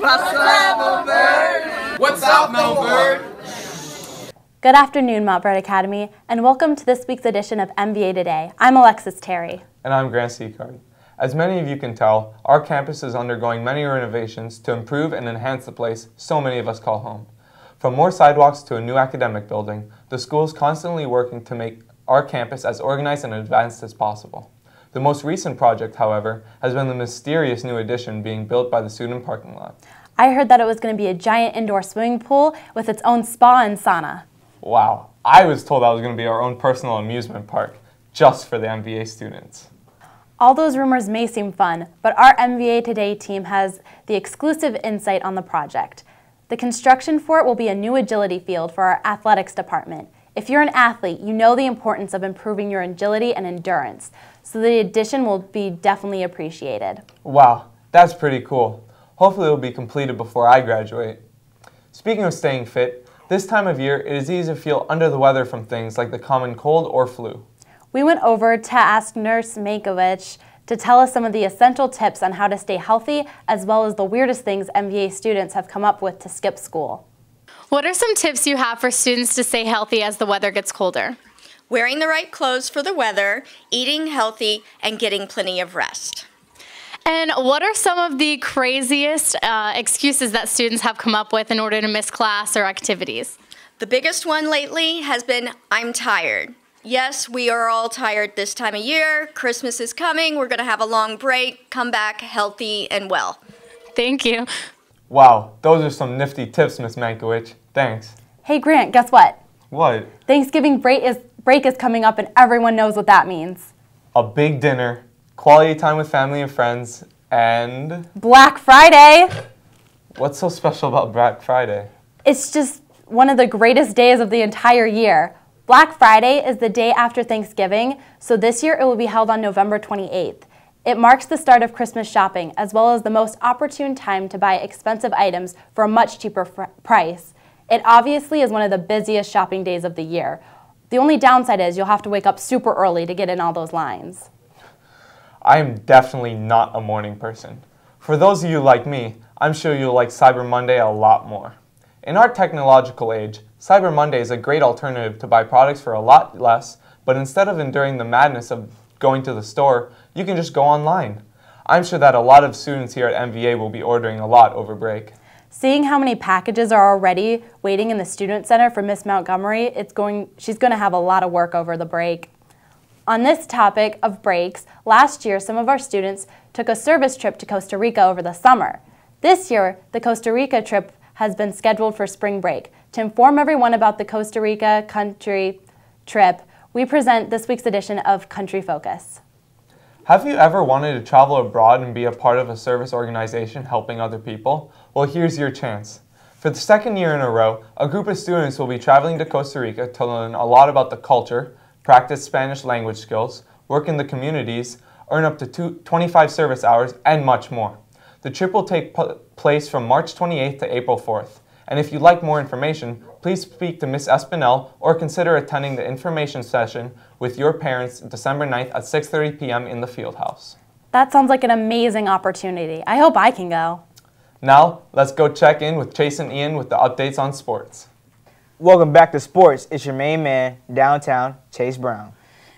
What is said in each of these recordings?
What's up, Montverde? What's up, Montverde? Good afternoon, Montverde Academy, and welcome to this week's edition of MVA Today. I'm Alexis Terry. And I'm Grant Seacard. As many of you can tell, our campus is undergoing many renovations to improve and enhance the place so many of us call home. From more sidewalks to a new academic building, the school is constantly working to make our campus as organized and advanced as possible. The most recent project, however, has been the mysterious new addition being built by the student parking lot. I heard that it was going to be a giant indoor swimming pool with its own spa and sauna. Wow, I was told that was going to be our own personal amusement park, just for the MVA students. All those rumors may seem fun, but our MVA Today team has the exclusive insight on the project. The construction for it will be a new agility field for our athletics department. If you're an athlete, you know the importance of improving your agility and endurance, so the addition will be definitely appreciated. Wow, that's pretty cool. Hopefully it will be completed before I graduate. Speaking of staying fit, this time of year it is easy to feel under the weather from things like the common cold or flu. We went over to ask Nurse Mankiewicz to tell us some of the essential tips on how to stay healthy, as well as the weirdest things MVA students have come up with to skip school. What are some tips you have for students to stay healthy as the weather gets colder? Wearing the right clothes for the weather, eating healthy, and getting plenty of rest. And what are some of the craziest excuses that students have come up with in order to miss class or activities? The biggest one lately has been, I'm tired. Yes, we are all tired this time of year. Christmas is coming. We're going to have a long break. Come back healthy and well. Thank you. Wow, those are some nifty tips, Miss Mankiewicz. Thanks. Hey Grant, guess what? What? Thanksgiving break is coming up and everyone knows what that means. A big dinner, quality time with family and friends, and... Black Friday! What's so special about Black Friday? It's just one of the greatest days of the entire year. Black Friday is the day after Thanksgiving, so this year it will be held on November 28th. It marks the start of Christmas shopping, as well as the most opportune time to buy expensive items for a much cheaper price. It obviously is one of the busiest shopping days of the year. The only downside is you'll have to wake up super early to get in all those lines. I am definitely not a morning person. For those of you like me, I'm sure you'll like Cyber Monday a lot more. In our technological age, Cyber Monday is a great alternative to buy products for a lot less, but instead of enduring the madness of going to the store, you can just go online. I'm sure that a lot of students here at MVA will be ordering a lot over break. Seeing how many packages are already waiting in the Student Center for Miss Montgomery, she's going to have a lot of work over the break. On this topic of breaks, last year some of our students took a service trip to Costa Rica over the summer. This year, the Costa Rica trip has been scheduled for spring break. To inform everyone about the Costa Rica country trip, we present this week's edition of Country Focus. Have you ever wanted to travel abroad and be a part of a service organization helping other people? Well, here's your chance. For the second year in a row, a group of students will be traveling to Costa Rica to learn a lot about the culture, practice Spanish language skills, work in the communities, earn up to 25 service hours, and much more. The trip will take place from March 28th to April 4th. And if you'd like more information, please speak to Ms. Espinel or consider attending the information session with your parents December 9th at 6:30 p.m. in the field house. That sounds like an amazing opportunity. I hope I can go. Now, let's go check in with Chase and Ian with the updates on sports. Welcome back to sports. It's your main man, downtown, Chase Brown.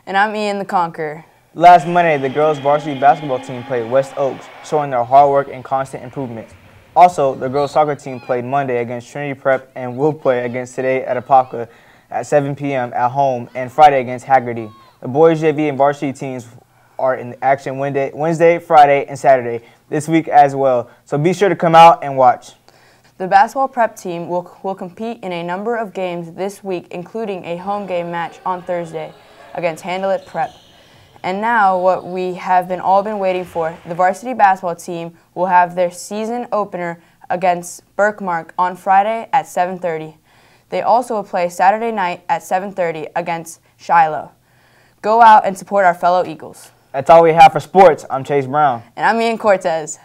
And I'm Ian the Conqueror. Last Monday, the girls' varsity basketball team played West Oaks, showing their hard work and constant improvement. Also, the girls' soccer team played Monday against Trinity Prep and will play against Today at Apopka at 7 p.m. at home and Friday against Haggerty. The boys' JV and varsity teams are in action Wednesday, Friday, and Saturday this week as well, so be sure to come out and watch. The basketball prep team will compete in a number of games this week, including a home game match on Thursday against Handle It Prep. And now, what we have all been waiting for, the varsity basketball team will have their season opener against Berkmark on Friday at 7:30. They also will play Saturday night at 7:30 against Shiloh. Go out and support our fellow Eagles. That's all we have for sports. I'm Chase Brown. And I'm Ian Cortez.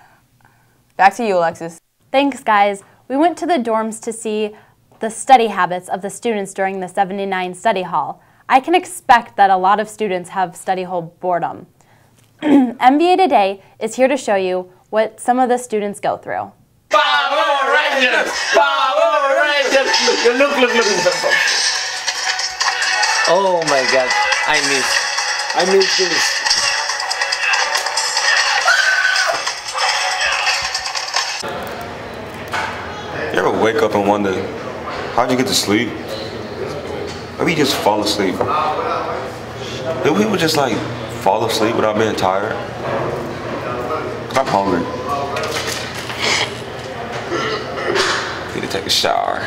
Back to you, Alexis. Thanks, guys. We went to the dorms to see the study habits of the students during the 79 study hall. I can expect that a lot of students have study hall boredom. MVA Today is here to show you what some of the students go through. Rangers! Power Rangers! Look. Oh my God, I miss this. You ever wake up and wonder, how'd you get to sleep? Maybe you just fall asleep. Do people just like fall asleep without being tired? I'm hungry. Need to take a shower.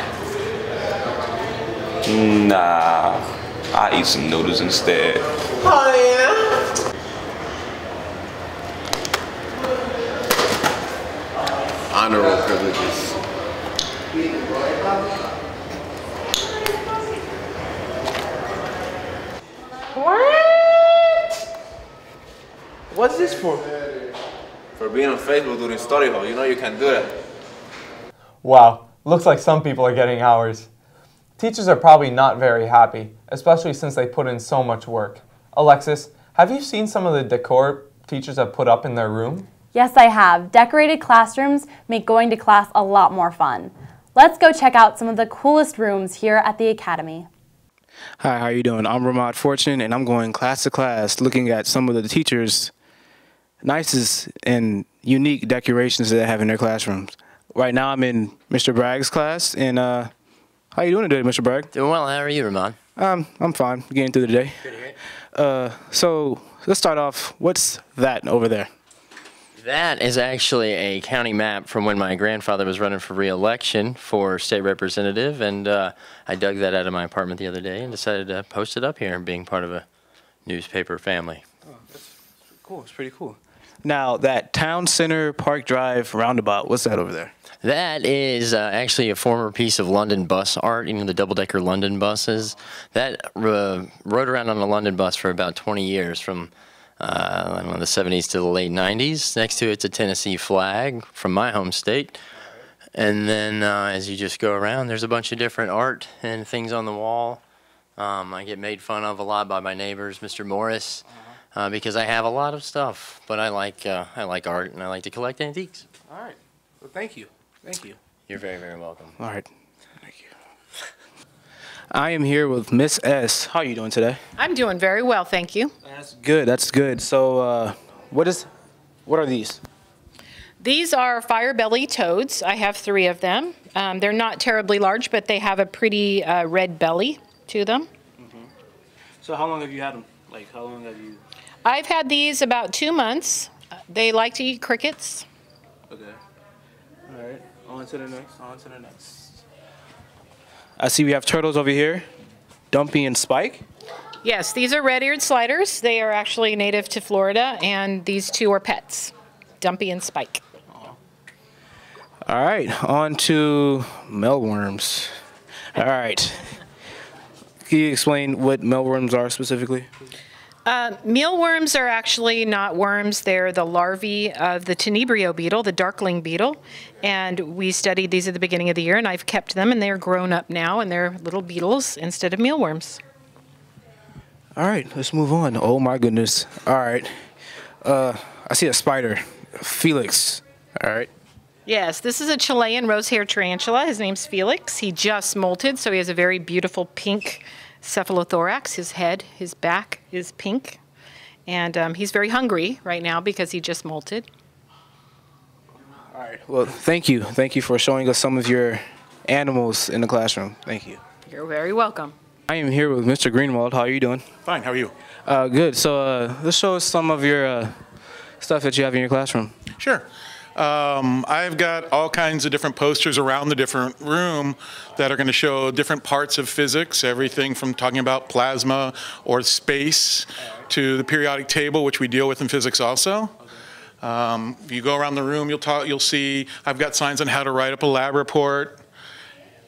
Nah, I eat some noodles instead. Oh yeah? Honorable privileges. What's this for? For being on Facebook during study hall, you know you can do that. Wow, looks like some people are getting hours. Teachers are probably not very happy, especially since they put in so much work. Alexis, have you seen some of the decor teachers have put up in their room? Yes, I have. Decorated classrooms make going to class a lot more fun. Let's go check out some of the coolest rooms here at the Academy. Hi, how you doing? I'm Ramad Fortune, and I'm going class to class looking at some of the teachers' nicest and unique decorations that they have in their classrooms. Right now I'm in Mr. Bragg's class, and how you doing today, Mr. Bragg? Doing well. How are you, Ramon? I'm fine. Getting through the day. Good to hear. So let's start off. What's that over there? That is actually a county map from when my grandfather was running for re-election for state representative, and I dug that out of my apartment the other day and decided to post it up here, being part of a newspaper family. Oh, that's cool. It's pretty cool. Now, that Town Center Park Drive roundabout, what's that over there? That is actually a former piece of London bus art, you know, the double-decker London buses. That rode around on a London bus for about 20 years, from I don't know, the 70s to the late 90s. Next to it's a Tennessee flag from my home state. And then as you just go around, there's a bunch of different art and things on the wall. I get made fun of a lot by my neighbors, Mr. Morris, because I have a lot of stuff. But I like art, and I like to collect antiques. All right. Well, thank you. Thank you. You're very, very welcome. All right. Thank you. I am here with Miss S. How are you doing today? I'm doing very well, thank you. That's good. That's good. So, what are these? These are fire belly toads. I have 3 of them. They're not terribly large, but they have a pretty red belly to them. Mm-hmm. So, how long have you had them? Like, how long have you? I've had these about 2 months. They like to eat crickets. Okay. All right. On to the next. On to the next. I see we have turtles over here. Dumpy and Spike. Yes, these are red-eared sliders. They are actually native to Florida, and these 2 are pets, Dumpy and Spike. All right, on to mealworms. All right. Can you explain what mealworms are specifically? Mealworms are actually not worms. They're the larvae of the tenebrio beetle, the darkling beetle. And we studied these at the beginning of the year, and I've kept them, and they're grown up now, and they're little beetles instead of mealworms. All right, let's move on. Oh, my goodness. All right. I see a spider, Felix. All right. Yes, this is a Chilean rose-haired tarantula. His name's Felix. He just molted, so he has a very beautiful pink cephalothorax. His head, his back is pink. And he's very hungry right now because he just molted. All right. Well, thank you. Thank you for showing us some of your animals in the classroom. Thank you. You're very welcome. I am here with Mr. Greenwald. How are you doing? Fine. How are you? Good. So let's show us some of your stuff that you have in your classroom. Sure. I've got all kinds of different posters around the different room that are going to show different parts of physics, everything from talking about plasma or space to the periodic table, which we deal with in physics also. If you go around the room, you'll see I've got signs on how to write up a lab report.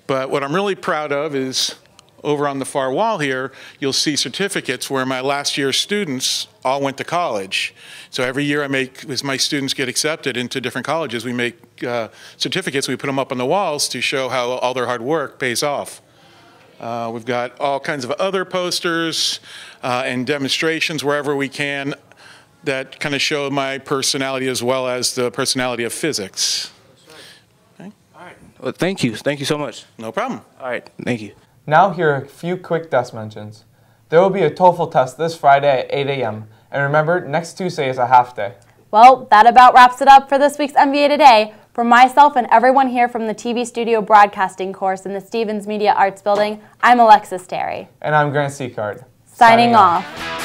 But what I'm really proud of is over on the far wall here, you'll see certificates where my last year's students all went to college. So every year as my students get accepted into different colleges, we make certificates, we put them up on the walls to show how all their hard work pays off. We've got all kinds of other posters and demonstrations wherever we can that kind of show my personality as well as the personality of physics. Okay. All right. Well, thank you. Thank you so much. No problem. All right. Thank you. Now here are a few quick desk mentions. There will be a TOEFL test this Friday at 8 a.m. And remember, next Tuesday is a half day. Well, that about wraps it up for this week's MVA Today. For myself and everyone here from the TV Studio Broadcasting course in the Stevens Media Arts Building, I'm Alexis Terry. And I'm Grant Seacard. Signing off.